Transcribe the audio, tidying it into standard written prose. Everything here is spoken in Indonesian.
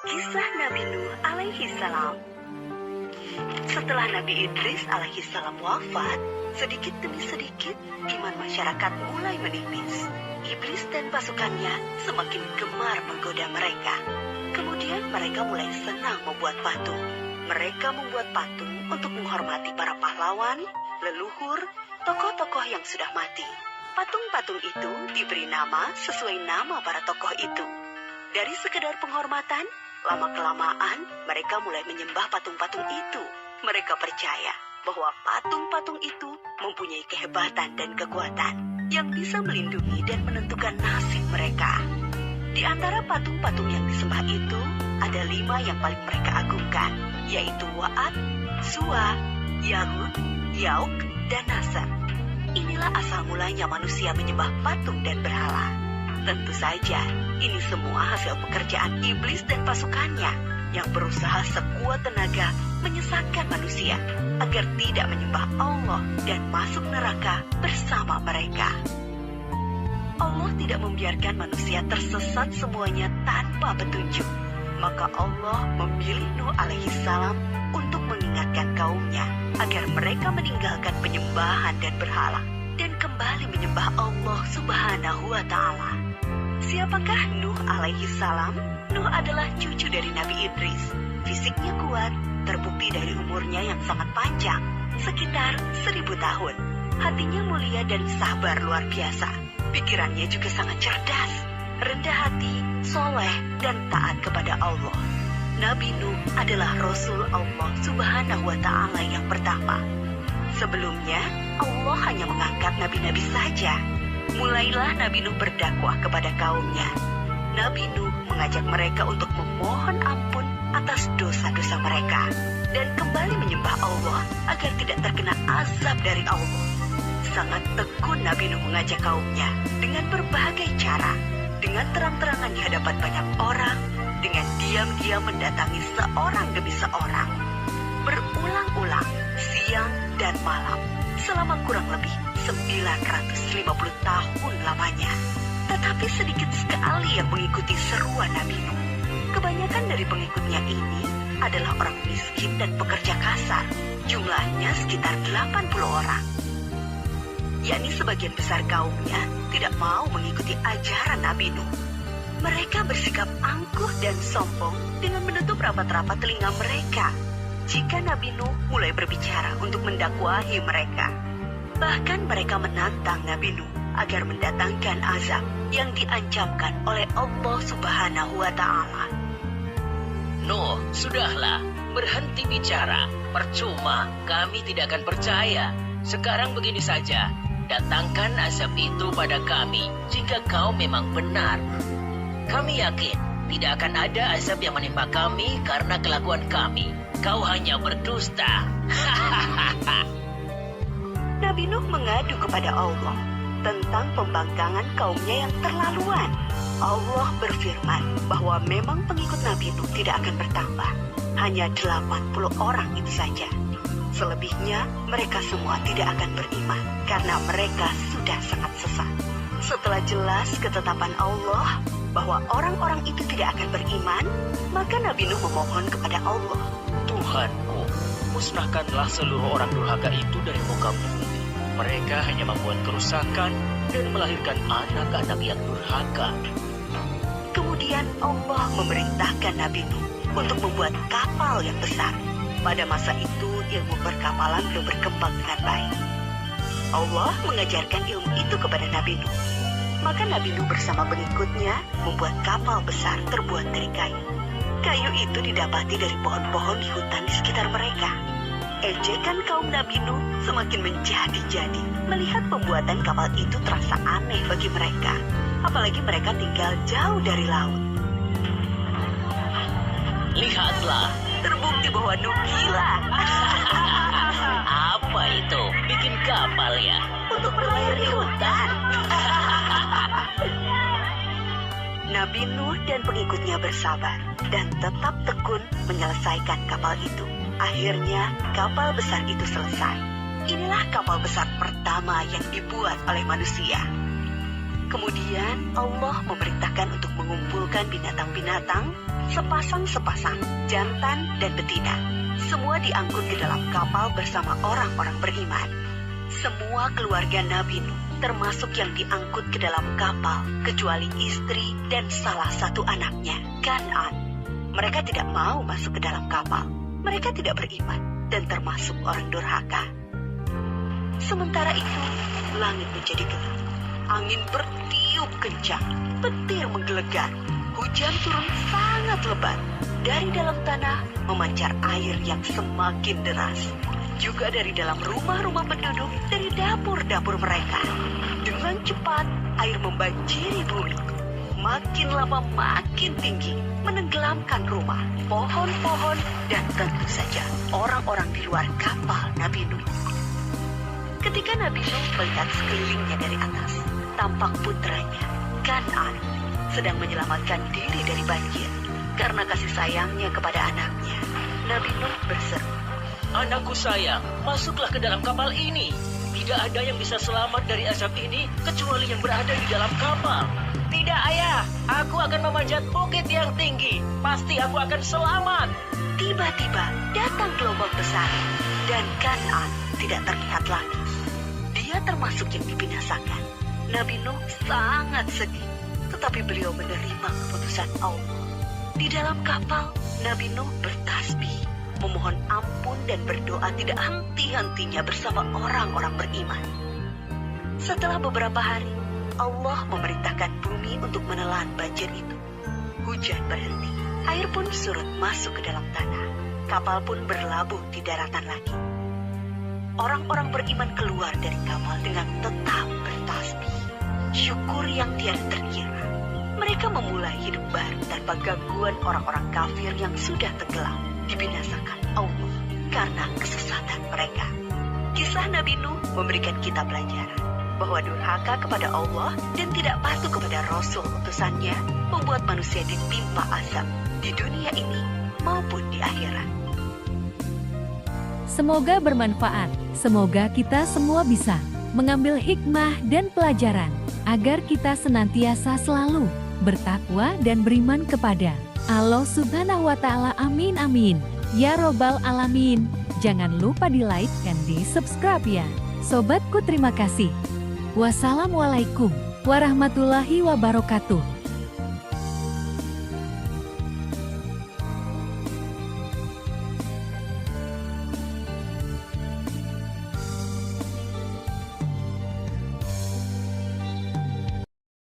Kisah Nabi Nuh alaihi salam. Setelah Nabi Idris alaihi salam wafat, sedikit demi sedikit iman masyarakat mulai menipis. Iblis dan pasukannya semakin gemar menggoda mereka. Kemudian mereka mulai senang membuat patung. Mereka membuat patung untuk menghormati para pahlawan, leluhur, tokoh-tokoh yang sudah mati. Patung-patung itu diberi nama sesuai nama para tokoh itu. Dari sekedar penghormatan, lama-kelamaan mereka mulai menyembah patung-patung itu. Mereka percaya bahwa patung-patung itu mempunyai kehebatan dan kekuatan yang bisa melindungi dan menentukan nasib mereka. Di antara patung-patung yang disembah itu, ada 5 yang paling mereka agungkan, yaitu Wa'ad, Suwa, Yahud, Yauk, dan Nasr. Inilah asal mulanya manusia menyembah patung dan berhala. Tentu saja, ini semua hasil pekerjaan iblis dan pasukannya yang berusaha sekuat tenaga menyesatkan manusia agar tidak menyembah Allah dan masuk neraka bersama mereka. Allah tidak membiarkan manusia tersesat semuanya tanpa petunjuk. Maka Allah memilih Nuh alaihi salam untuk mengingatkan kaumnya agar mereka meninggalkan penyembahan dan berhala dan kembali menyembah Allah Subhanahu wa Ta'ala. Siapakah Nuh alaihi salam? Nuh adalah cucu dari Nabi Idris. Fisiknya kuat, terbukti dari umurnya yang sangat panjang, sekitar 1000 tahun. Hatinya mulia dan sabar luar biasa. Pikirannya juga sangat cerdas, rendah hati, soleh, dan taat kepada Allah. Nabi Nuh adalah Rasul Allah Subhanahu wa Ta'ala yang pertama. Sebelumnya, Allah hanya mengangkat nabi-nabi saja. Mulailah Nabi Nuh berdakwah kepada kaumnya. Nabi Nuh mengajak mereka untuk memohon ampun atas dosa-dosa mereka dan kembali menyembah Allah agar tidak terkena azab dari Allah. Sangat tekun Nabi Nuh mengajak kaumnya dengan berbagai cara, dengan terang-terangan di hadapan banyak orang, dengan diam-diam mendatangi seorang demi seorang, berulang-ulang, siang dan malam, selama kurang lebih 950 tahun lamanya. Tetapi sedikit sekali yang mengikuti seruan Nabi Nuh. Kebanyakan dari pengikutnya ini adalah orang miskin dan pekerja kasar. Jumlahnya sekitar 80 orang. Yakni sebagian besar kaumnya tidak mau mengikuti ajaran Nabi Nuh. Mereka bersikap angkuh dan sombong dengan menutup rapat-rapat telinga mereka jika Nabi Nuh mulai berbicara untuk mendakwahi mereka. Bahkan mereka menantang Nabi Nuh agar mendatangkan azab yang diancamkan oleh Allah Subhanahu wa Ta'ala. Nuh, sudahlah, berhenti bicara. Percuma, kami tidak akan percaya. Sekarang begini saja, datangkan azab itu pada kami jika kau memang benar. Kami yakin tidak akan ada azab yang menimpa kami karena kelakuan kami. Kau hanya berdusta. Nabi Nuh mengadu kepada Allah tentang pembangkangan kaumnya yang terlaluan. Allah berfirman bahwa memang pengikut Nabi Nuh tidak akan bertambah. Hanya 80 orang itu saja. Selebihnya mereka semua tidak akan beriman karena mereka sudah sangat sesat. Setelah jelas ketetapan Allah bahwa orang-orang itu tidak akan beriman, maka Nabi Nuh memohon kepada Allah. Tuhanku, musnahkanlah seluruh orang durhaka itu dari muka bumi. Mereka hanya membuat kerusakan dan melahirkan anak-anak yang durhaka. Kemudian Allah memerintahkan Nabi Nuh untuk membuat kapal yang besar. Pada masa itu ilmu perkapalan belum berkembang dengan baik. Allah mengajarkan ilmu itu kepada Nabi Nuh. Maka Nabi Nuh bersama pengikutnya membuat kapal besar terbuat dari kayu. Kayu itu didapati dari pohon-pohon di hutan di sekitar mereka. Ejekan kaum Nabi Nuh semakin menjadi-jadi. Melihat pembuatan kapal itu terasa aneh bagi mereka. Apalagi mereka tinggal jauh dari laut. Lihatlah, Terbukti bahwa Nuh gila. apa itu? Bikin kapal ya? Untuk berlayar di hutan. Nabi Nuh dan pengikutnya bersabar dan tetap tekun menyelesaikan kapal itu. Akhirnya kapal besar itu selesai. Inilah kapal besar pertama yang dibuat oleh manusia. Kemudian Allah memerintahkan untuk mengumpulkan binatang-binatang, sepasang-sepasang, jantan dan betina. Semua diangkut ke dalam kapal bersama orang-orang beriman. Semua keluarga Nabi Nuh, termasuk yang diangkut ke dalam kapal, kecuali istri dan salah satu anaknya, Kan'an. Mereka tidak mau masuk ke dalam kapal. Mereka tidak beriman dan termasuk orang durhaka. Sementara itu, langit menjadi gelap. Angin bertiup kencang, petir menggelegar, hujan turun sangat lebat. Dari dalam tanah memancar air yang semakin deras. Juga dari dalam rumah-rumah penduduk, dari dapur-dapur mereka. Dengan cepat, air membanjiri bumi. Makin lama makin tinggi, menenggelamkan rumah, pohon-pohon, dan tentu saja orang-orang di luar kapal Nabi Nuh. Ketika Nabi Nuh melihat sekelilingnya dari atas, tampak putranya, Kan'an, sedang menyelamatkan diri dari banjir. Karena kasih sayangnya kepada anaknya, Nabi Nuh berseru, Anakku sayang, masuklah ke dalam kapal ini. Tidak ada yang bisa selamat dari azab ini kecuali yang berada di dalam kapal. Tidak, ayah. Aku akan memanjat bukit yang tinggi. Pasti aku akan selamat. Tiba-tiba datang gelombang besar, dan Kan'an tidak terlihat lagi. Dia termasuk yang dibinasakan. Nabi Nuh sangat sedih, tetapi beliau menerima keputusan Allah. Di dalam kapal, Nabi Nuh bertasbih, memohon ampun dan berdoa tidak henti-hentinya bersama orang-orang beriman. Setelah beberapa hari, Allah memerintahkan bumi untuk menelan banjir itu. Hujan berhenti, air pun surut masuk ke dalam tanah. Kapal pun berlabuh di daratan lagi. Orang-orang beriman keluar dari kapal dengan tetap bertasbih. Syukur yang tiada terkira. Mereka memulai hidup baru tanpa gangguan orang-orang kafir yang sudah tenggelam, dibinasakan Allah karena kesesatan mereka. Kisah Nabi Nuh memberikan kita pelajaran bahwa durhaka kepada Allah dan tidak patuh kepada Rasul utusannya membuat manusia ditimpa azab di dunia ini maupun di akhirat. Semoga bermanfaat. Semoga kita semua bisa mengambil hikmah dan pelajaran agar kita senantiasa selalu bertakwa dan beriman kepada Allah Subhanahu wa Ta'ala. Amin amin ya robbal alamin. Jangan lupa di like dan di subscribe ya sobatku. Terima kasih. Wassalamualaikum warahmatullahi wabarakatuh.